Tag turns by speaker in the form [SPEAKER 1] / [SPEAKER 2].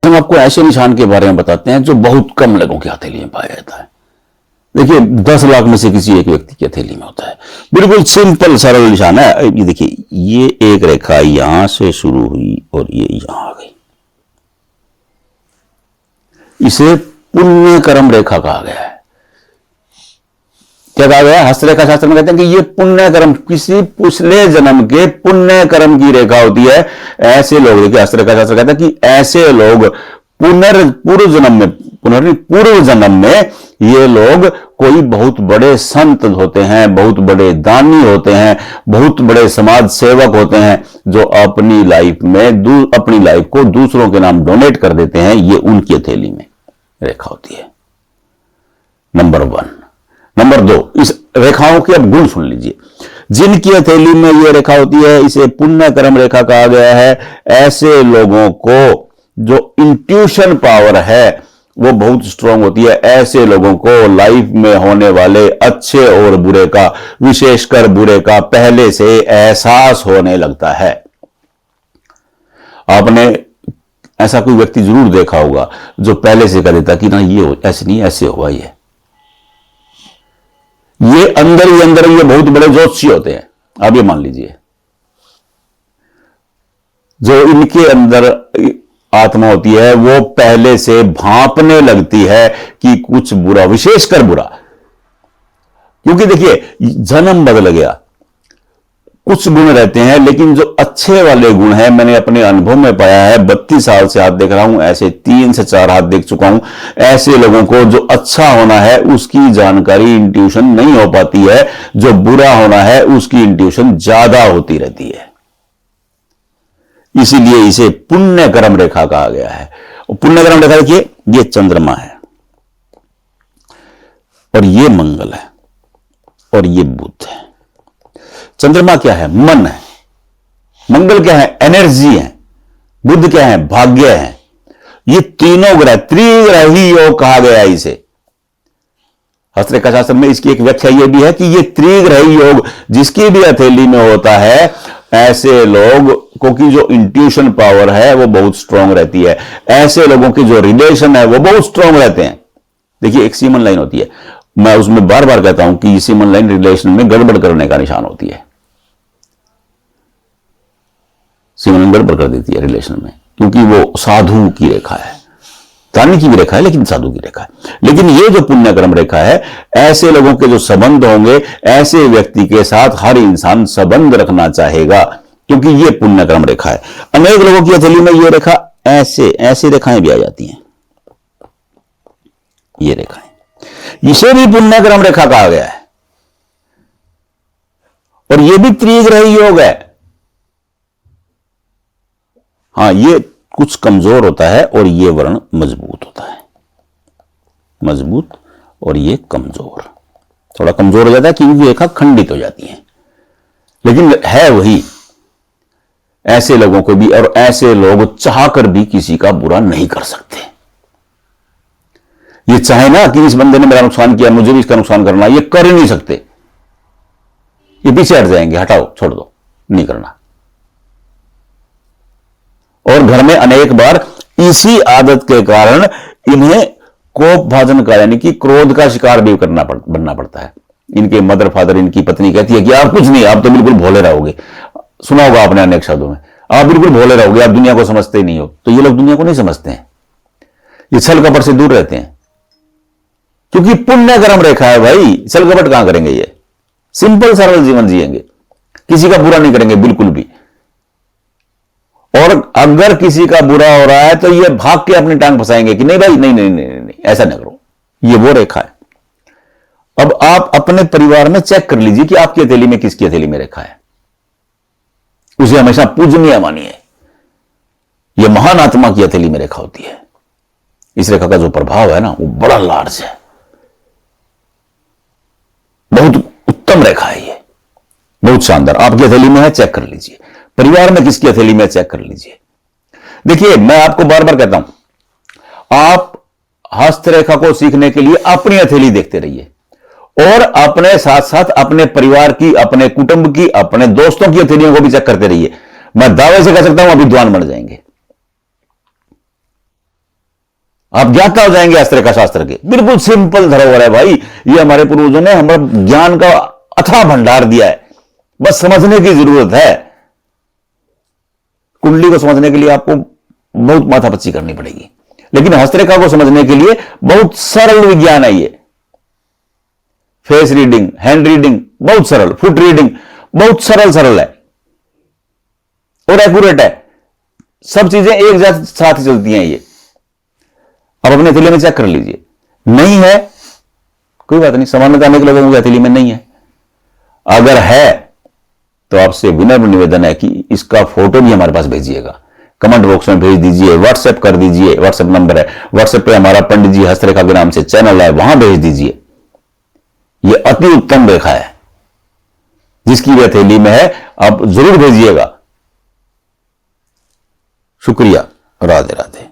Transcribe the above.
[SPEAKER 1] हम आपको ऐसे निशान के बारे में बताते हैं जो बहुत कम लोगों की हथेली में पाया जाता है। देखिए 10 लाख में से किसी एक व्यक्ति की हथेली में होता है। बिल्कुल सिंपल सरल निशान है। ये देखिए, ये एक रेखा यहां से शुरू हुई और ये यहां आ गई। इसे पुण्य कर्म रेखा कहा गया है। क्या कहा गया है? हस्तरेखा शास्त्र में कहते हैं कि ये पुण्य कर्म, किसी पिछले जन्म के पुण्य कर्म की रेखा होती है। ऐसे लोग, देखिए हस्तरेखा शास्त्र कहता है कि ऐसे लोग पूर्व जन्म में ये लोग कोई बहुत बड़े संत होते हैं, बहुत बड़े दानी होते हैं, बहुत बड़े समाज सेवक होते हैं, जो अपनी लाइफ को दूसरों के नाम डोनेट कर देते हैं। ये उनकी हथेली में रेखा होती है। नंबर 1। नंबर 2, इस रेखाओं के अब गुण सुन लीजिए। जिनकी हथेली में यह रेखा होती है, इसे पुण्य कर्म रेखा कहा गया है। ऐसे लोगों को जो इंट्यूशन पावर है वो बहुत स्ट्रांग होती है। ऐसे लोगों को लाइफ में होने वाले अच्छे और बुरे का, विशेषकर बुरे का, पहले से एहसास होने लगता है। आपने ऐसा कोई व्यक्ति जरूर देखा होगा जो पहले से कह देता कि ना ये ऐसे नहीं, ऐसे होगा। ये अंदर ही अंदर ये बहुत बड़े ज्योतिषी होते हैं। आप ये मान लीजिए, जो इनके अंदर आत्मा होती है वो पहले से भांपने लगती है कि कुछ बुरा, विशेषकर बुरा। क्योंकि देखिए जन्म बदल गया, कुछ गुण रहते हैं, लेकिन जो अच्छे वाले गुण हैं, मैंने अपने अनुभव में पाया है, 32 साल से हाथ देख रहा हूं, ऐसे 3 से 4 हाथ देख चुका हूं। ऐसे लोगों को जो अच्छा होना है उसकी जानकारी, इंट्यूशन नहीं हो पाती है, जो बुरा होना है उसकी इंट्यूशन ज्यादा होती रहती है। इसीलिए इसे पुण्य कर्म रेखा कहा गया है। पुण्य कर्म रेखा देखिए, ये चंद्रमा है और ये मंगल है और ये बुध है। चंद्रमा क्या है? मन है। मंगल क्या है? एनर्जी है। बुध क्या है? भाग्य है। ये तीनों ग्रह, त्रिग्रही योग कहा गया है इसे। हस्तरेखा शास्त्र में इसकी एक व्याख्या यह भी है कि ये त्रिग्रही योग जिसकी भी हथेली में होता है, ऐसे लोग को की जो इंट्यूशन पावर है वो बहुत स्ट्रांग रहती है। ऐसे लोगों की जो रिलेशन है वो बहुत स्ट्रांग रहते हैं। देखिए एक सीमन लाइन होती है, मैं उसमें बार बार कहता हूं कि सीमन लाइन रिलेशन में गड़बड़ करने का निशान होती है। सीमन गड़बड़ कर देती है रिलेशन में, क्योंकि वो साधु की रेखा है। दानी की भी रेखा है लेकिन साधु की रेखा है। लेकिन ये जो पुण्य कर्म रेखा है, ऐसे लोगों के जो संबंध होंगे, ऐसे व्यक्ति के साथ हर इंसान संबंध रखना चाहेगा, क्योंकि ये पुण्य कर्म रेखा है। अनेक लोगों की हथेली में ये रेखा ऐसे रेखाएं भी आ जाती हैं। ये रेखाएं, इसे भी पुण्य कर्म रेखा कहा गया है। और ये भी त्रिग्रही योग है। हाँ, ये कुछ कमजोर होता है और ये वर्ण मजबूत होता है। मजबूत और ये कमजोर, थोड़ा कमजोर हो जाता है क्योंकि रेखा खंडित हो जाती है, लेकिन है वही। ऐसे लोगों को भी, और ऐसे लोग चाहकर भी किसी का बुरा नहीं कर सकते। ये चाहे ना कि इस बंदे ने मेरा नुकसान किया, मुझे भी इसका नुकसान करना, ये कर ही नहीं सकते। ये पीछे हट जाएंगे, हटाओ, छोड़ दो, नहीं करना। और घर में अनेक बार इसी आदत के कारण इन्हें कोप भाजन का, यानी कि क्रोध का शिकार भी बनना पड़ता है। इनके मदर फादर, इनकी पत्नी कहती है कि आप कुछ नहीं, आप तो बिल्कुल भोले रहोगे। सुना होगा आपने अनेक शब्दों में, आप बिल्कुल भोले रहोगे, आप दुनिया को समझते ही नहीं हो। तो ये लोग दुनिया को नहीं समझते हैं, ये छल कपट से दूर रहते हैं, क्योंकि पुण्य कर्म रेखा है भाई। छल कपट कहां करेंगे? ये सिंपल सरल जीवन जिएंगे, किसी का बुरा नहीं करेंगे बिल्कुल भी। और अगर किसी का बुरा हो रहा है तो ये भाग के अपनी टांग फंसाएंगे कि नहीं भाई, नहीं नहीं नहीं नहीं, नहीं ऐसा ना करो। ये वो रेखा है। अब आप अपने परिवार में चेक कर लीजिए कि आपकी हथेली में किसकी हथेली में रेखा है। उसे हमेशा पूजनीय मानिए। यह महान आत्मा की हथेली में रेखा होती है। इस रेखा का जो प्रभाव है ना, वो बड़ा लार्ज है, बहुत उत्तम रेखा है ये, बहुत शानदार। आपकी हथेली में है, चेक कर लीजिए। परिवार में किसकी हथेली में, चेक कर लीजिए। देखिए मैं आपको बार बार कहता हूं, आप हस्तरेखा को सीखने के लिए अपनी हथेली देखते रहिए, और अपने साथ साथ अपने परिवार की, अपने कुटुंब की, अपने दोस्तों की हथेलियों को भी चेक करते रहिए। मैं दावे से कह सकता हूं आप विद्वान बन जाएंगे। आप ज्ञाता हो जाएंगे हस्तरेखा शास्त्र के। बिल्कुल सिंपल धरोहर है भाई, ये हमारे पूर्वजों ने हमारा ज्ञान का अथाह भंडार दिया है, बस समझने की जरूरत है। कुंडली को समझने के लिए आपको बहुत माथापच्ची करनी पड़ेगी, लेकिन हस्तरेखा को समझने के लिए बहुत सरल विज्ञान है ये। फेस रीडिंग, हैंड रीडिंग बहुत सरल, फुट रीडिंग बहुत सरल है और एक्यूरेट है। सब चीजें एक साथ ही चलती हैं ये। अब अपने हथेली में चेक कर लीजिए, नहीं है कोई बात नहीं, सामान्यतः अनेक लोगों की हथेली में नहीं है। अगर है तो आपसे विनम्र निवेदन है कि इसका फोटो भी हमारे पास भेजिएगा, कमेंट बॉक्स में भेज दीजिए, व्हाट्सएप कर दीजिए, व्हाट्सएप नंबर है, व्हाट्सएप पे हमारा पंडित जी हस्तरेखा के नाम से चैनल है, वहां भेज दीजिए। यह अति उत्तम रेखा है, जिसकी भी हथेली में है आप जरूर भेजिएगा। शुक्रिया, राधे राधे।